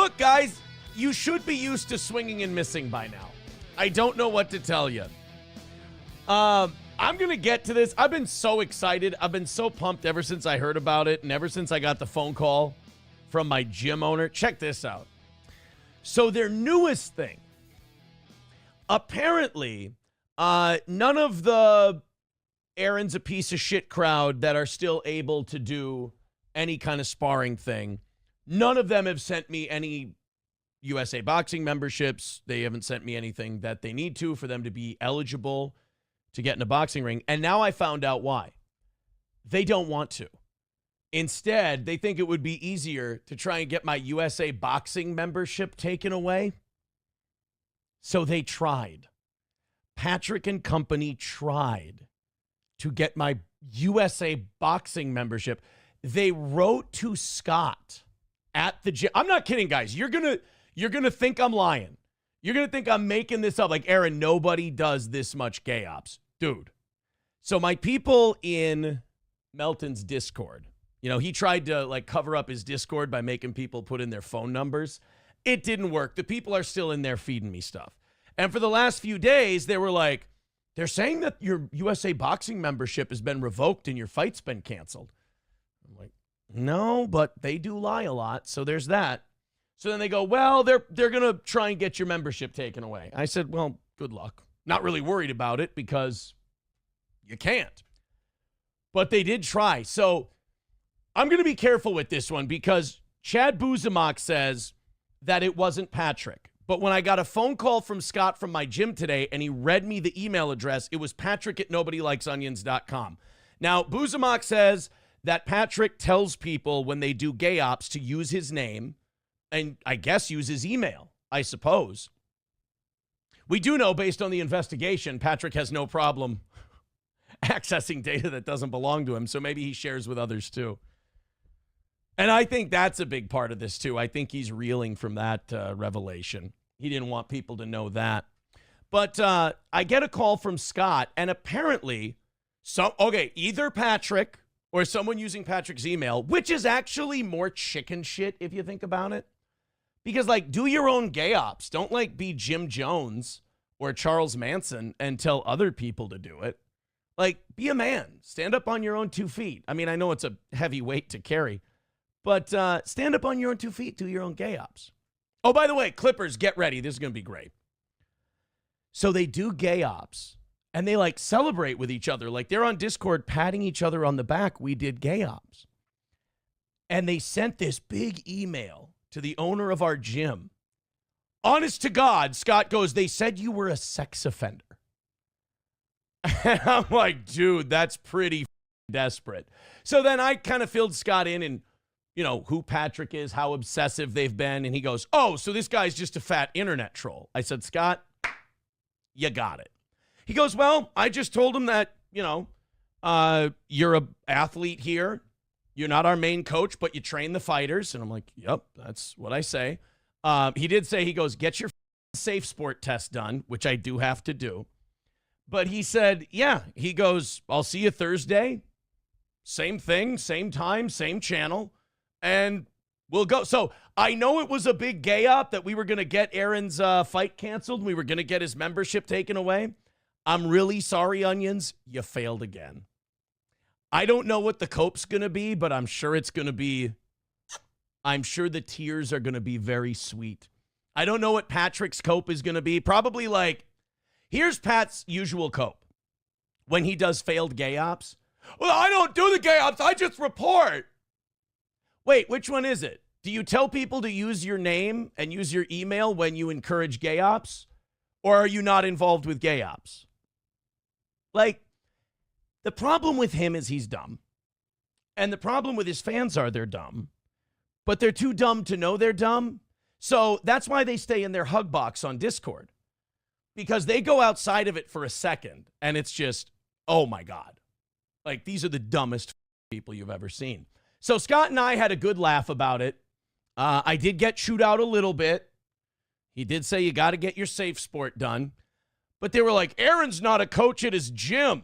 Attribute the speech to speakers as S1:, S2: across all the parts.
S1: Look, guys, you should be used to swinging and missing by now. I don't know what to tell you. I'm going to get to this. I've been so excited. I've been so pumped ever since I heard about it and ever since I got the phone call from my gym owner. Check this out. So their newest thing, apparently, none of the Aaron's a piece of shit crowd that are still able to do any kind of sparring thing, none of them have sent me any USA Boxing memberships. They haven't sent me anything that they need to for them to be eligible to get in a boxing ring. And now I found out why. They don't want to. Instead, they think it would be easier to try and get my USA Boxing membership taken away. So they tried. Patrick and company tried to get my USA Boxing membership. They wrote to Scott at the gym. I'm not kidding, guys. You're gonna think I'm lying. You're going to think I'm making this up. Like, Aaron, nobody does this much gay ops. Dude. So my people in Melton's Discord, you know, he tried to, like, cover up his Discord by making people put in their phone numbers. It didn't work. The people are still in there feeding me stuff. And for the last few days, they were like, they're saying that your USA Boxing membership has been revoked and your fight's been canceled. I'm like, no, but they do lie a lot, so there's that. So then they go, well, they're going to try and get your membership taken away. I said, well, good luck. Not really worried about it because you can't. But they did try. So I'm going to be careful with this one because Chad Buzamok says that it wasn't Patrick. But when I got a phone call from Scott from my gym today and he read me the email address, it was patrick@nobodylikesonions.com. Now, Buzamok says that Patrick tells people when they do gay ops to use his name and I guess use his email, I suppose. We do know, based on the investigation, Patrick has no problem accessing data that doesn't belong to him, so maybe he shares with others too. And I think that's a big part of this too. I think he's reeling from that revelation. He didn't want people to know that. But I get a call from Scott, and apparently, either Patrick or someone using Patrick's email, which is actually more chicken shit if you think about it. Because, like, do your own gay ops. Don't, like, be Jim Jones or Charles Manson and tell other people to do it. Like, be a man. Stand up on your own 2 feet. I mean, I know it's a heavy weight to carry, but stand up on your own 2 feet. Do your own gay ops. Oh, by the way, Clippers, get ready. This is going to be great. So they do gay ops, and they, like, celebrate with each other. Like, they're on Discord patting each other on the back. We did gay ops. And they sent this big email to the owner of our gym. Honest to God, Scott goes, they said you were a sex offender. And I'm like, dude, that's pretty desperate. So then I kind of filled Scott in and, you know, who Patrick is, how obsessive they've been. And he goes, oh, so this guy's just a fat internet troll. I said, Scott, you got it. He goes, well, I just told him that, you know, you're an athlete here. You're not our main coach, but you train the fighters. And I'm like, yep, that's what I say. He did say, he goes, get your safe sport test done, which I do have to do. But he said, yeah, he goes, I'll see you Thursday. Same thing, same time, same channel. And we'll go. So I know it was a big gay op that we were going to get Aaron's fight canceled. We were going to get his membership taken away. I'm really sorry, Onions. You failed again. I don't know what the cope's going to be, but I'm sure it's going to be, I'm sure the tears are going to be very sweet. I don't know what Patrick's cope is going to be. Probably like, here's Pat's usual cope when he does failed gay ops. Well, I don't do the gay ops. I just report. Wait, which one is it? Do you tell people to use your name and use your email when you encourage gay ops? Or are you not involved with gay ops? Like, the problem with him is he's dumb. And the problem with his fans are they're dumb. But they're too dumb to know they're dumb. So that's why they stay in their hug box on Discord. Because they go outside of it for a second. And it's just, oh my God. Like, these are the dumbest people you've ever seen. So Scott and I had a good laugh about it. I did get chewed out a little bit. He did say you got to get your safe sport done. But they were like, Aaron's not a coach at his gym.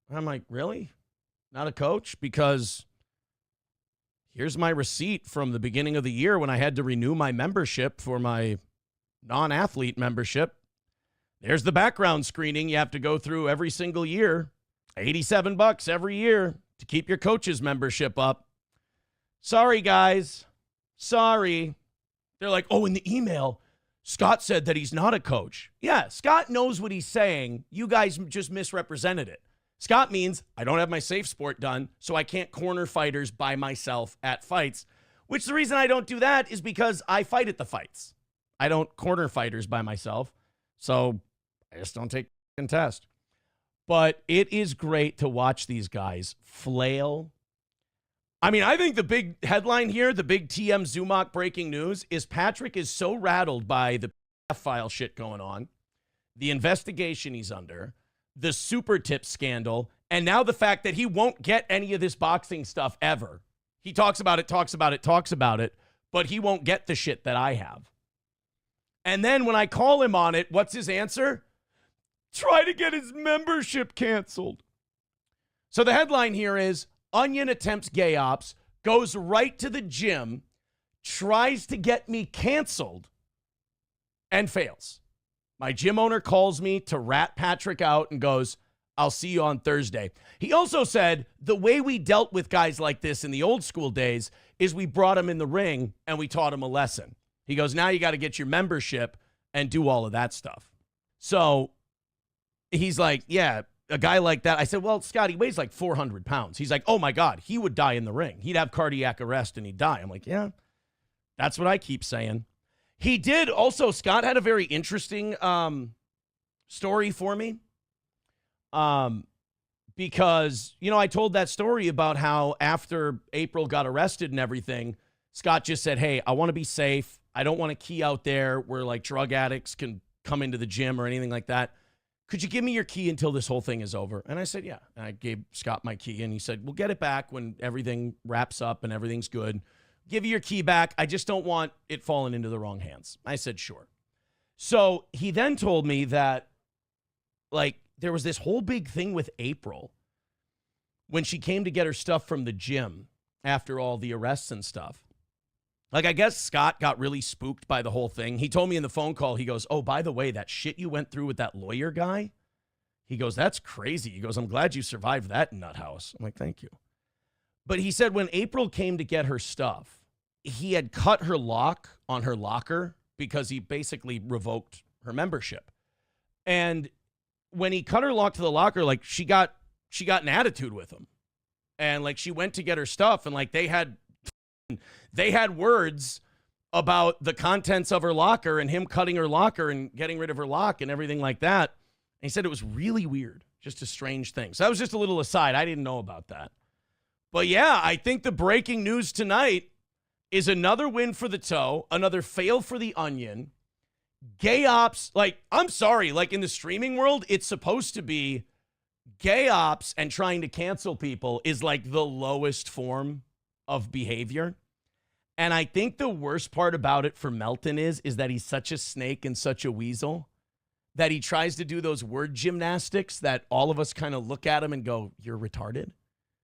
S1: I'm like, really? Not a coach? Because here's my receipt from the beginning of the year when I had to renew my membership for my non-athlete membership. There's the background screening you have to go through every single year. $87 every year to keep your coach's membership up. Sorry, guys. Sorry. They're like, oh, in the email, Scott said that he's not a coach. Yeah, Scott knows what he's saying. You guys just misrepresented it. Scott means I don't have my safe sport done, so I can't corner fighters by myself at fights, which the reason I don't do that is because I fight at the fights. I don't corner fighters by myself, so I just don't take a test. But it is great to watch these guys flail. I mean, I think the big headline here, the big TM Zumach breaking news, is Patrick is so rattled by the file shit going on, the investigation he's under, the super tip scandal, and now the fact that he won't get any of this boxing stuff ever. He talks about it, but he won't get the shit that I have. And then when I call him on it, what's his answer? Try to get his membership canceled. So the headline here is, Onion attempts gay ops, goes right to the gym, tries to get me canceled, and fails. My gym owner calls me to rat Patrick out and goes, I'll see you on Thursday. He also said the way we dealt with guys like this in the old school days is we brought him in the ring and we taught him a lesson. He goes, now you got to get your membership and do all of that stuff. So he's like, yeah, a guy like that. I said, well, Scott, he weighs like 400 pounds. He's like, oh my God, he would die in the ring. He'd have cardiac arrest and he'd die. I'm like, yeah, that's what I keep saying. He did also, Scott had a very interesting story for me. Because, you know, I told that story about how after April got arrested and everything, Scott just said, hey, I want to be safe. I don't want to key out there where like drug addicts can come into the gym or anything like that. Could you give me your key until this whole thing is over? And I said, yeah. And I gave Scott my key and he said, we'll get it back when everything wraps up and everything's good. Give you your key back. I just don't want it falling into the wrong hands. I said, sure. So he then told me that, like, there was this whole big thing with April when she came to get her stuff from the gym after all the arrests and stuff. Like, I guess Scott got really spooked by the whole thing. He told me in the phone call, he goes, oh, by the way, that shit you went through with that lawyer guy, he goes, that's crazy. He goes, I'm glad you survived that nut house. I'm like, thank you. But he said when April came to get her stuff, he had cut her lock on her locker because he basically revoked her membership. And when he cut her lock to the locker, like she got an attitude with him. And like she went to get her stuff and like they had words about the contents of her locker and him cutting her locker and getting rid of her lock and everything like that. And he said it was really weird, just a strange thing. So that was just a little aside. I didn't know about that. But yeah, I think the breaking news tonight is another win for the Toe, another fail for the Onion. Gay ops, like, I'm sorry, like in the streaming world, it's supposed to be gay ops and trying to cancel people is like the lowest form of behavior. And I think the worst part about it for Melton is that he's such a snake and such a weasel that he tries to do those word gymnastics that all of us kind of look at him and go, you're retarded.